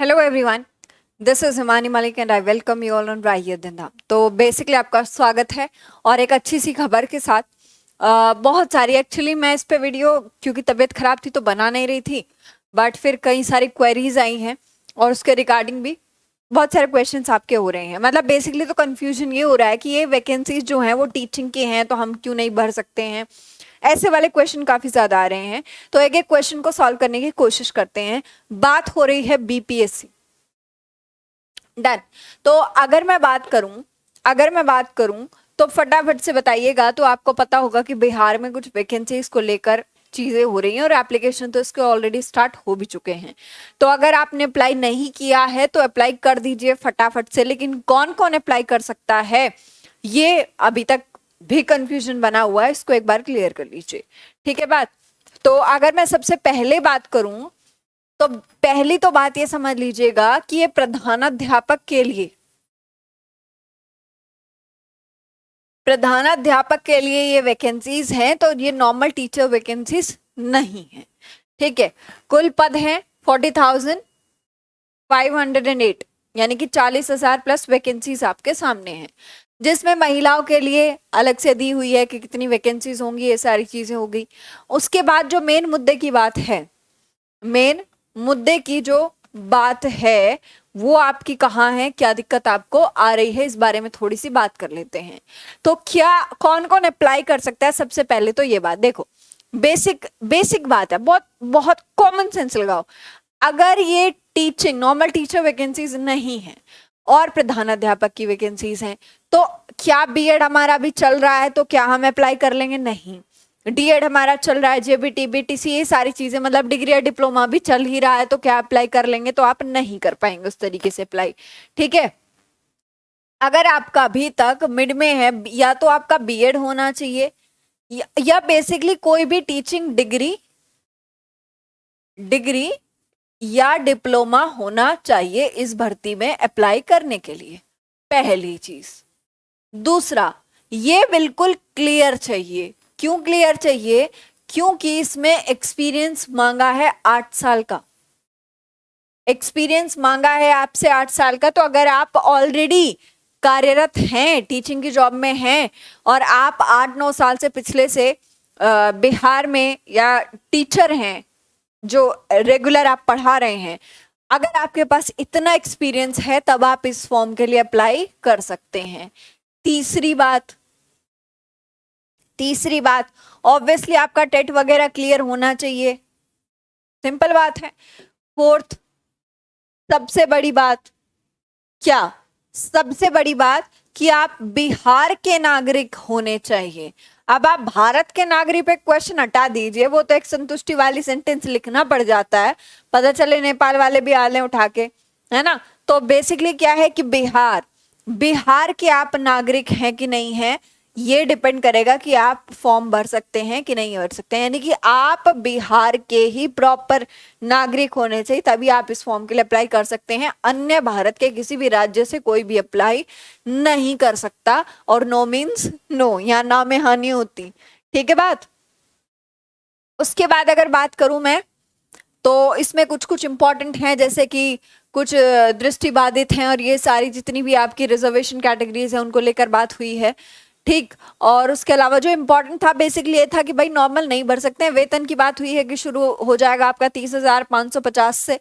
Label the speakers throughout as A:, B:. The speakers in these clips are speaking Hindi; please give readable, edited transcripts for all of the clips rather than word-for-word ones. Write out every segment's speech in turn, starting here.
A: Hello everyone, this is Himani Malik and I welcome you all on राइयर दिनधाम। तो बेसिकली आपका स्वागत है और एक अच्छी सी खबर के साथ। बहुत सारी एक्चुअली मैं इस पे वीडियो क्योंकि तबीयत खराब थी तो बना नहीं रही थी, बट फिर कई सारी क्वेरीज आई हैं और उसके रिगार्डिंग भी बहुत सारे क्वेश्चंस आपके हो रहे हैं। मतलब बेसिकली तो कंफ्यूजन ये हो रहा है कि ये वैकेंसीज जो हैं वो टीचिंग के हैं तो हम क्यों नहीं भर सकते हैं, ऐसे वाले क्वेश्चन काफी ज्यादा आ रहे हैं। तो एक एक क्वेश्चन को सॉल्व करने की कोशिश करते हैं। बात हो रही है बीपीएससी। डन। तो अगर मैं बात करूं तो फटाफट से बताइएगा। तो आपको पता होगा कि बिहार में कुछ वैकेंसीज को लेकर चीजें हो रही हैं और एप्लीकेशन तो इसके ऑलरेडी स्टार्ट हो भी चुके हैं। तो अगर आपने अप्लाई नहीं किया है तो अप्लाई कर दीजिए फटाफट से। लेकिन कौन कौन अप्लाई कर सकता है ये अभी तक भी कंफ्यूजन बना हुआ है, इसको एक बार क्लियर कर लीजिए। ठीक है बात। तो अगर मैं सबसे पहले बात करूं तो पहली तो बात ये समझ लीजिएगा कि ये प्रधानाध्यापक के लिए ये वैकेंसीज हैं। तो ये नॉर्मल टीचर वैकेंसीज नहीं है। ठीक है। कुल पद हैं 40,508, यानी कि 40,000 प्लस वैकेंसीज आपके सामने हैं, जिसमें महिलाओं के लिए अलग से दी हुई है कि कितनी वैकेंसीज होंगी। ये सारी चीजें हो गई। उसके बाद जो मेन मुद्दे की बात है, मेन मुद्दे की जो बात है वो आपकी कहाँ है, क्या दिक्कत आपको आ रही है, इस बारे में थोड़ी सी बात कर लेते हैं। तो क्या कौन कौन अप्लाई कर सकता है, सबसे पहले तो ये बात देखो। बेसिक बात है, बहुत बहुत कॉमन सेंस लगाओ। अगर ये टीचिंग नॉर्मल टीचर वैकेंसीज नहीं है और प्रधानाध्यापक की वैकेंसीज हैं, तो क्या बीएड हमारा भी चल रहा है तो क्या हम अप्लाई कर लेंगे? नहीं। डीएड हमारा चल रहा है, जेबीटी बीटीसी ये सारी चीजें, मतलब डिग्री या डिप्लोमा भी चल ही रहा है, तो क्या अप्लाई कर लेंगे? तो आप नहीं कर पाएंगे उस तरीके से अप्लाई। ठीक है। अगर आपका अभी तक मिड में है, या तो आपका बीएड होना चाहिए या बेसिकली कोई भी टीचिंग डिग्री या डिप्लोमा होना चाहिए इस भर्ती में अप्लाई करने के लिए, पहली चीज। दूसरा, ये बिल्कुल क्लियर चाहिए। क्यों क्लियर चाहिए? क्योंकि इसमें एक्सपीरियंस मांगा है 8 साल का। एक्सपीरियंस मांगा है आपसे 8 साल का। तो अगर आप ऑलरेडी कार्यरत हैं, टीचिंग की जॉब में हैं और आप 8-9 साल से पिछले से बिहार में या टीचर हैं जो रेगुलर आप पढ़ा रहे हैं, अगर आपके पास इतना एक्सपीरियंस है तब आप इस फॉर्म के लिए अप्लाई कर सकते हैं। तीसरी बात ऑब्वियसली आपका टेट वगैरह क्लियर होना चाहिए, सिंपल बात है। फोर्थ, सबसे बड़ी बात कि आप बिहार के नागरिक होने चाहिए। अब आप भारत के नागरिक पे क्वेश्चन हटा दीजिए, वो तो एक संतुष्टि वाली सेंटेंस लिखना पड़ जाता है, पता चले नेपाल वाले भी आ लें उठा के, है ना। तो बेसिकली क्या है कि बिहार के आप नागरिक हैं कि नहीं है, ये डिपेंड करेगा कि आप फॉर्म भर सकते हैं कि नहीं भर सकते हैं। यानी कि आप बिहार के ही प्रॉपर नागरिक होने चाहिए, तभी आप इस फॉर्म के लिए अप्लाई कर सकते हैं। अन्य भारत के किसी भी राज्य से कोई भी अप्लाई नहीं कर सकता, और नो मीन्स नो, यहाँ ना में हानि होती। ठीक है बात। उसके बाद अगर बात करूं मैं तो इसमें कुछ कुछ इंपॉर्टेंट हैं, जैसे कि कुछ दृष्टिबाधित हैं और ये सारी जितनी भी आपकी रिजर्वेशन कैटेगरीज है उनको लेकर बात हुई है। ठीक। और उसके अलावा जो इम्पोर्टेंट था बेसिकली ये था कि भाई नॉर्मल नहीं भर सकते हैं। वेतन की बात हुई है कि शुरू हो जाएगा आपका 30,550 से।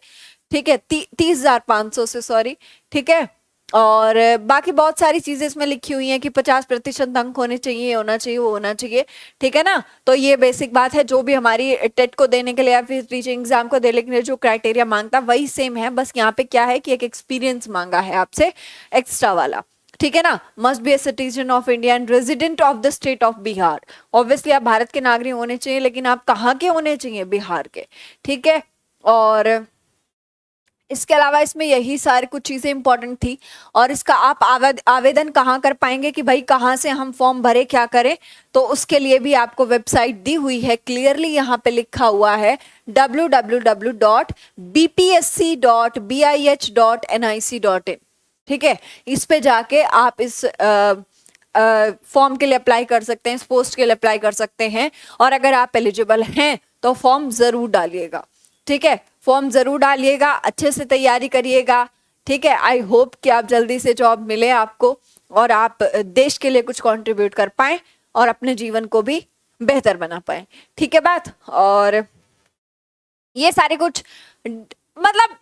A: ठीक है, 30,500 से, सॉरी। ठीक है। और बाकी बहुत सारी चीजें इसमें लिखी हुई हैं कि 50% अंक होने चाहिए, होना चाहिए, वो होना चाहिए। ठीक है ना। तो ये बेसिक बात है, जो भी हमारी टेट को देने के लिए या फिर टीचिंग एग्जाम को देने के लिए जो क्राइटेरिया मांगता वही सेम है, बस यहाँ पे क्या है कि एक एक्सपीरियंस मांगा है आपसे एक्स्ट्रा वाला। ठीक है ना। Must be a citizen of India and resident of the state of Bihar. Obviously आप भारत के नागरिक होने चाहिए, लेकिन आप कहाँ के होने चाहिए? बिहार के। ठीक है। और इसके अलावा इसमें यही सारी कुछ चीजें इंपॉर्टेंट थी। और इसका आप आवेदन कहाँ कर पाएंगे कि भाई कहाँ से हम फॉर्म भरे, क्या करें? तो उसके लिए भी आपको वेबसाइट दी हुई है, क्लियरली यहाँ पे लिखा हुआ है www.bpsc.bih.nic.in। ठीक है। इस पे जाके आप इस फॉर्म के लिए अप्लाई कर सकते हैं, इस पोस्ट के लिए अप्लाई कर सकते हैं। और अगर आप एलिजिबल हैं तो फॉर्म जरूर डालिएगा। ठीक है, फॉर्म जरूर डालिएगा, अच्छे से तैयारी करिएगा, ठीक है। आई होप कि आप जल्दी से जॉब मिले आपको और आप देश के लिए कुछ कंट्रीब्यूट कर पाए और अपने जीवन को भी बेहतर बना पाए, ठीक है बात। और ये सारे कुछ मतलब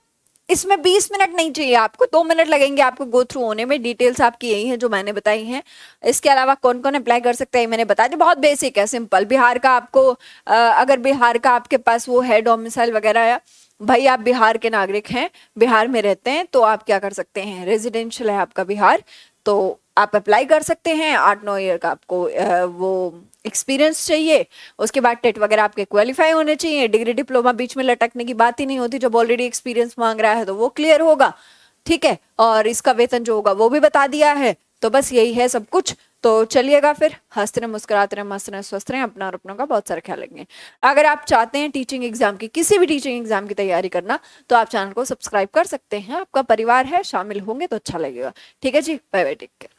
A: इसमें 20 मिनट नहीं चाहिए आपको, 2 मिनट लगेंगे आपको गो थ्रू होने में। डिटेल्स आपकी यही है जो मैंने बताई हैं। इसके अलावा कौन कौन अप्लाई कर सकते हैं मैंने बता दिया, बहुत बेसिक है, सिंपल। बिहार का आपको अगर बिहार का आपके पास वो है डोमिसाइल वगैरह है, भाई आप बिहार के नागरिक हैं, बिहार में रहते हैं, तो आप क्या कर सकते हैं, रेजिडेंशियल है आपका बिहार, तो आप अप्लाई कर सकते हैं। 8-9 ईयर का आपको वो एक्सपीरियंस चाहिए। उसके बाद टेट वगैरह आपके क्वालिफाई होने चाहिए, डिग्री डिप्लोमा बीच में लटकने की बात ही नहीं होती। जब ऑलरेडी एक्सपीरियंस मांग रहा है तो वो क्लियर होगा, ठीक है। और इसका वेतन जो होगा वो भी बता दिया है। तो बस यही है सब कुछ। तो चलिएगा फिर, हंसते रहे, मुस्कुराते रहे, मस्त रहे, स्वस्थ रहे, अपना और अपनों का बहुत सारा ख्याल रखेंगे। अगर आप चाहते हैं टीचिंग एग्जाम की, किसी भी टीचिंग एग्जाम की तैयारी करना, तो आप चैनल को सब्सक्राइब कर सकते हैं। आपका परिवार है, शामिल होंगे तो अच्छा लगेगा, ठीक है जी। Bye bye, take care.